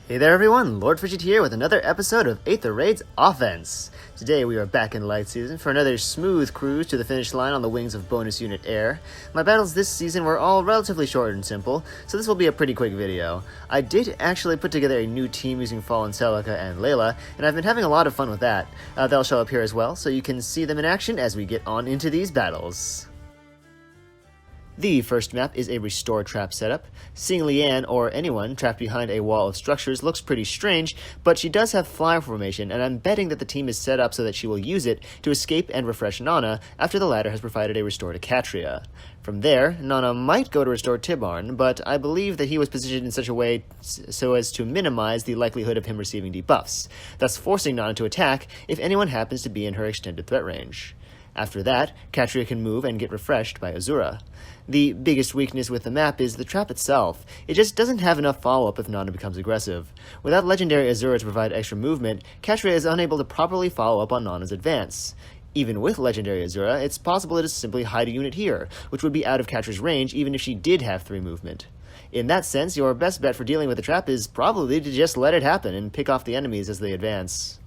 Hey there everyone, Lord Frigid here with another episode of Aether Raid's Offense. Today we are back in Light Season for another smooth cruise to the finish line on the wings of Bonus Unit Air. My battles this season were all relatively short and simple, so this will be a pretty quick video. I did actually put together a new team using Fallen Celica and Leila, and I've been having a lot of fun with that. They'll show up here as well, so you can see them in action as we get on into these battles. The first map is a restore trap setup. Seeing Leanne or anyone trapped behind a wall of structures looks pretty strange, but she does have flyer formation, and I'm betting that the team is set up so that she will use it to escape and refresh Nana after the latter has provided a restore to Catria. From there, Nana might go to restore Tibarn, but I believe that he was positioned in such a way so as to minimize the likelihood of him receiving debuffs, thus forcing Nana to attack if anyone happens to be in her extended threat range. After that, Catria can move and get refreshed by Azura. The biggest weakness with the map is the trap itself. It just doesn't have enough follow-up if Nana becomes aggressive. Without legendary Azura to provide extra movement, Catria is unable to properly follow up on Nana's advance. Even with legendary Azura, it's possible to simply hide a unit here, which would be out of Catria's range even if she did have 3 movement. In that sense, your best bet for dealing with the trap is probably to just let it happen and pick off the enemies as they advance.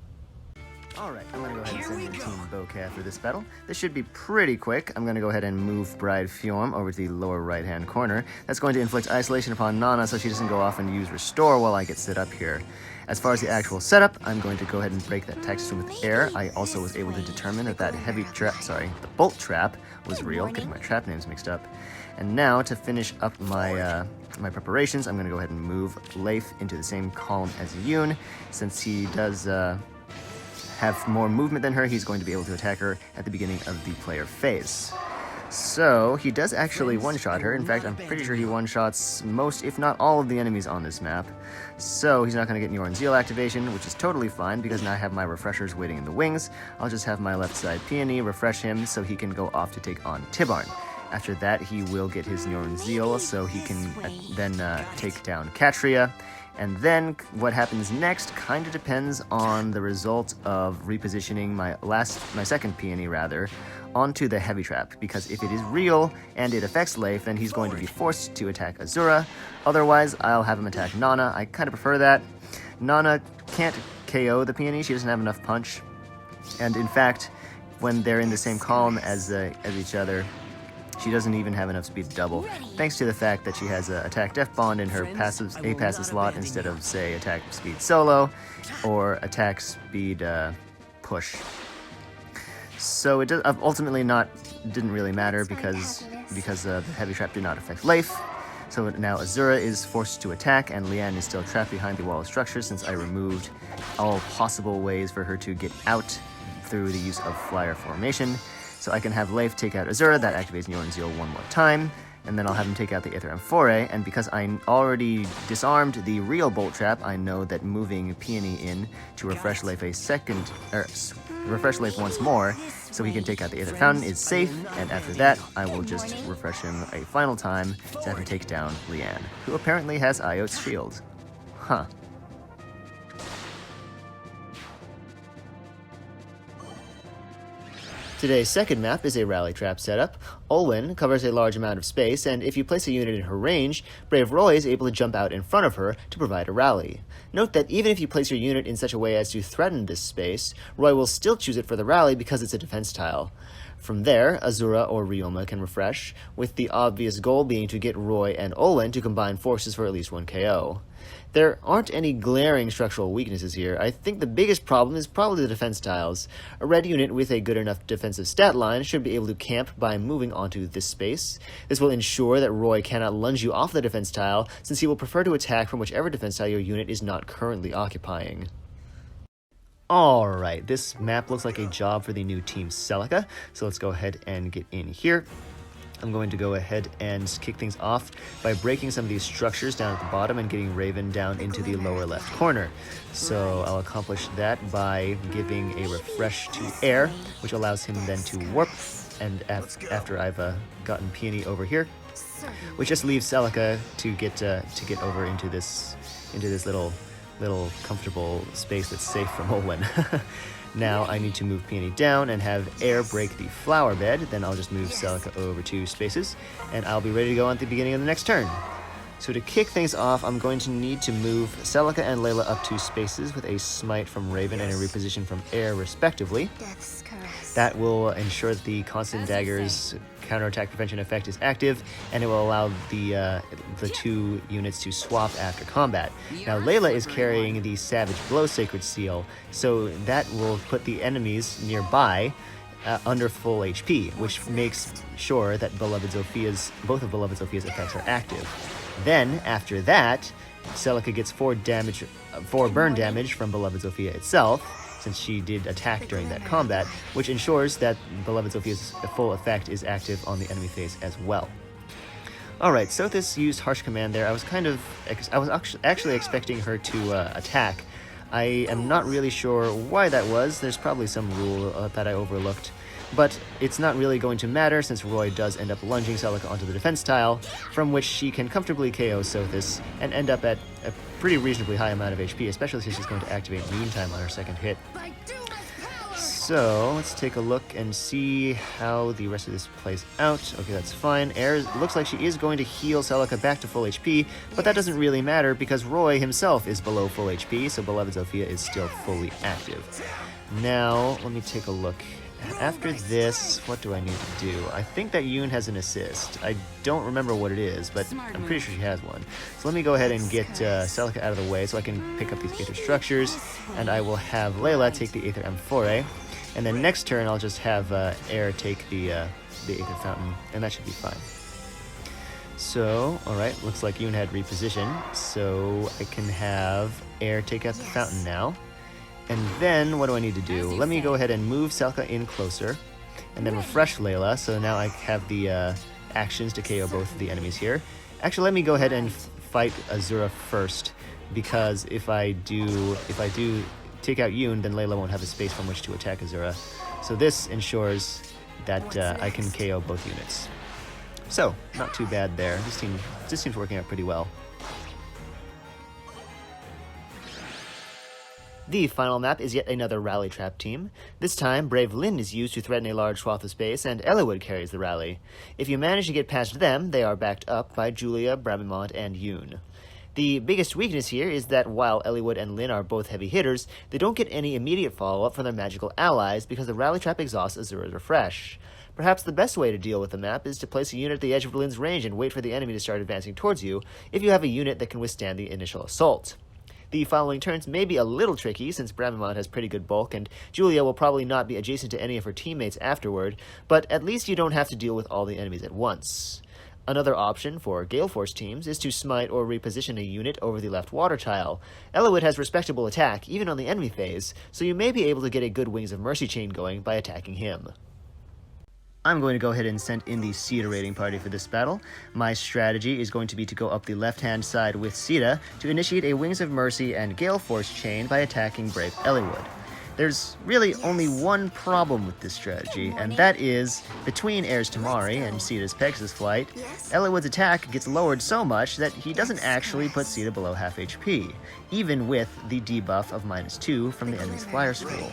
Alright, I'm going to go ahead and send in Team Bokeh for this battle. This should be pretty quick. I'm going to go ahead and move Bride Fjorm over to the lower right-hand corner. That's going to inflict isolation upon Nana so she doesn't go off and use Restore while I get set up here. As far as the actual setup, I'm going to go ahead and break that tech system with air. I also was able to determine that the bolt trap was real, getting my trap names mixed up. And now, to finish up my my preparations, I'm going to go ahead and move Leif into the same column as Yoon, since he does have more movement than her. He's going to be able to attack her at the beginning of the player phase. So, he does actually one-shot her. In fact, I'm pretty sure he one-shots most, if not all, of the enemies on this map. So, he's not going to get Nyorn Zeal activation, which is totally fine, because now I have my refreshers waiting in the wings. I'll just have my left side peony refresh him so he can go off to take on Tibarn. After that, he will get his Nyorn Zeal, so he can then take down Catria. And then what happens next kind of depends on the result of repositioning my second peony onto the heavy trap, because if it is real and it affects Leif, then he's going to be forced to attack Azura. Otherwise, I'll have him attack Nana. I kind of prefer that. Nana can't KO the peony. She doesn't have enough punch. And in fact, when they're in the same column as each other, she doesn't even have enough speed to double, thanks to the fact that she has a attack def bond in her passive slot instead of, say, attack speed solo or attack speed push. So it ultimately didn't really matter because the heavy trap did not affect Leif. So now Azura is forced to attack, and Leanne is still trapped behind the wall of structure since I removed all possible ways for her to get out through the use of flyer formation. So I can have Leif take out Azura, that activates Nyorn Zeal one more time, and then I'll have him take out the Aether Amphore, and because I already disarmed the real bolt trap, I know that moving Peony in to refresh Leif refresh Leif once more, so he can take out the Aether Fountain is safe, and after that, I will just refresh him a final time to have him take down Leanne, who apparently has Iot's shield. Huh. Today's second map is a rally trap setup. Olwen covers a large amount of space, and if you place a unit in her range, Brave Roy is able to jump out in front of her to provide a rally. Note that even if you place your unit in such a way as to threaten this space, Roy will still choose it for the rally because it's a defense tile. From there, Azura or Ryoma can refresh, with the obvious goal being to get Roy and Olwen to combine forces for at least 1 KO. There aren't any glaring structural weaknesses here. I think the biggest problem is probably the defense tiles. A red unit with a good enough defensive stat line should be able to camp by moving onto this space. This will ensure that Roy cannot lunge you off the defense tile, since he will prefer to attack from whichever defense tile your unit is not currently occupying. Alright, this map looks like a job for the new Team Celica, so let's go ahead and get in here. I'm going to go ahead and kick things off by breaking some of these structures down at the bottom and getting Raven down into the lower left corner. So I'll accomplish that by giving a refresh to air, which allows him then to warp, and after I've gotten Peony over here, which just leaves Celica to get over into this little comfortable space that's safe from Olwen. Now I need to move Peony down and have air break the flower bed, then I'll just move Celica over 2 spaces, and I'll be ready to go on at the beginning of the next turn. So to kick things off, I'm going to need to move Celica and Leila up 2 spaces with a Smite from Raven and a Reposition from Air, respectively. That will ensure that the Constant Dagger's counterattack prevention effect is active, and it will allow the 2 units to swap after combat. Now, Leila is carrying the Savage Blow Sacred Seal, so that will put the enemies nearby under full HP, which makes sure that both of Beloved Zofia's effects are active. Then, after that, Celica gets 4 burn damage from Beloved Zofia itself, since she did attack during that combat, which ensures that Beloved Zofia's full effect is active on the enemy phase as well. Alright, Sothis used Harsh Command there. I was actually expecting her to attack. I am not really sure why that was. There's probably some rule that I overlooked. But it's not really going to matter since Roy does end up lunging Celica onto the defense tile, from which she can comfortably KO Sothis and end up at a pretty reasonably high amount of HP, especially since she's going to activate Noontime on her second hit. So let's take a look and see how the rest of this plays out. Okay, that's fine. Air looks like she is going to heal Celica back to full HP, but that doesn't really matter because Roy himself is below full HP, so Beloved Zofia is still fully active. Now, let me take a look. After this, what do I need to do? I think that Yoon has an assist. I don't remember what it is, but I'm pretty sure she has one. So let me go ahead and get Celica out of the way so I can pick up these Aether structures, and I will have Leila take the Aether Amphore, and then next turn I'll just have Air take the Aether Fountain, and that should be fine. So, alright, looks like Yoon had Reposition, so I can have Air take out the Fountain now. And then, what do I need to do? Let me go ahead and move Celica in closer, and then refresh Leila, so now I have the actions to KO both of the enemies here. Actually, let me go ahead and fight Azura first, because if I do take out Yoon, then Leila won't have a space from which to attack Azura. So this ensures that I can KO both units. So, not too bad there. This seems working out pretty well. The final map is yet another rally trap team. This time, Brave Lyn is used to threaten a large swath of space, and Eliwood carries the rally. If you manage to get past them, they are backed up by Julia, Bramimond, and Yoon. The biggest weakness here is that while Eliwood and Lyn are both heavy hitters, they don't get any immediate follow-up from their magical allies because the rally trap exhausts Azura's refresh. Perhaps the best way to deal with the map is to place a unit at the edge of Lyn's range and wait for the enemy to start advancing towards you if you have a unit that can withstand the initial assault. The following turns may be a little tricky since Bramimond has pretty good bulk and Julia will probably not be adjacent to any of her teammates afterward, but at least you don't have to deal with all the enemies at once. Another option for Gale Force teams is to smite or reposition a unit over the left water tile. Eliwood has respectable attack even on the enemy phase, so you may be able to get a good Wings of Mercy chain going by attacking him. I'm going to go ahead and send in the Sita raiding party for this battle. My strategy is going to be to go up the left-hand side with Sita to initiate a Wings of Mercy and Gale Force chain by attacking Brave Eliwood. There's really only one problem with this strategy, and that is, between Air's Tamari and Sita's Pegasus Flight, Eliwood's attack gets lowered so much that he doesn't actually put Sita below half HP, even with the debuff of -2 from the enemy's Flyer School.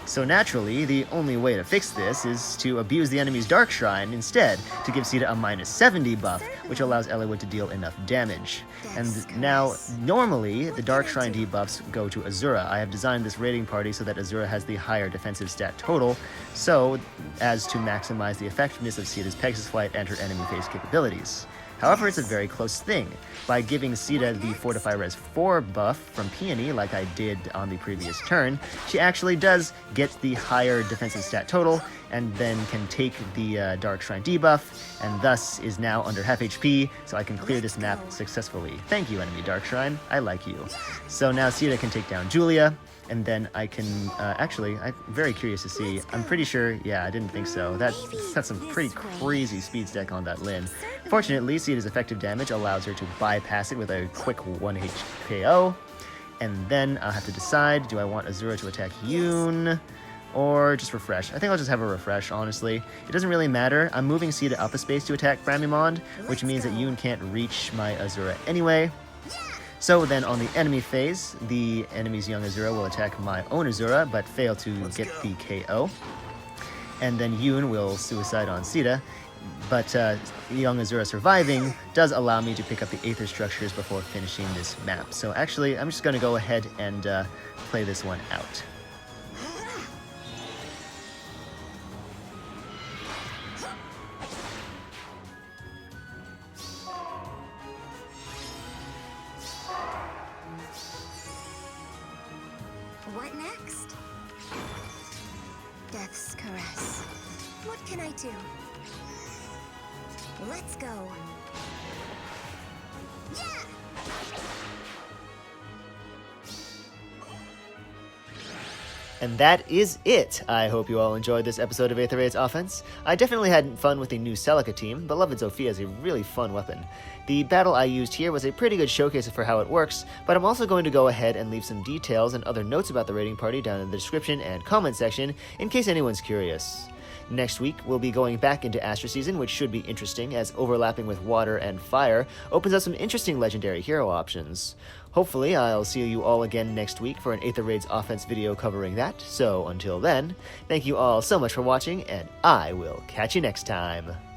So naturally, the only way to fix this is to abuse the enemy's Dark Shrine instead, to give Sita a -7 debuff, which allows Eliwood to deal enough damage. And now, normally, the Dark Shrine debuffs go to Azura. I have designed this raiding party so that Azura has the higher defensive stat total, so as to maximize the effectiveness of Sita's Pegasus Flight and her enemy phase capabilities. However, it's a very close thing. By giving Sita the Fortify Res 4 buff from Peony, like I did on the previous turn, she actually does get the higher defensive stat total, and then can take the Dark Shrine debuff, and thus is now under half HP, so I can clear this map successfully. Thank you, enemy Dark Shrine. I like you. So now Sita can take down Julia, and then I can, actually, I'm very curious to see. I'm pretty sure, yeah, I didn't think so. That's some pretty crazy speed stack on that Lyn. Fortunately, Sita's effective damage allows her to bypass it with a quick 1 KO. And then I'll have to decide, do I want Azura to attack Yoon, or just refresh? I think I'll just have a refresh, honestly. It doesn't really matter. I'm moving Sita up a space to attack Bramimond, which means that Yoon can't reach my Azura anyway. So then on the enemy phase, the enemy's young Azura will attack my own Azura, but fail to get the KO. And then Yoon will suicide on Sita. But Young Azura surviving does allow me to pick up the Aether structures before finishing this map. So actually, I'm just going to go ahead and play this one out. What next? Death's caress. What can I do? Let's go. Yeah! And that is it! I hope you all enjoyed this episode of Aether Raid's Offense. I definitely had fun with the new Celica team. Beloved Zofia is a really fun weapon. The battle I used here was a pretty good showcase for how it works, but I'm also going to go ahead and leave some details and other notes about the raiding party down in the description and comment section in case anyone's curious. Next week, we'll be going back into Astra Season, which should be interesting, as overlapping with water and fire opens up some interesting legendary hero options. Hopefully, I'll see you all again next week for an Aether Raids Offense video covering that, so until then, thank you all so much for watching, and I will catch you next time.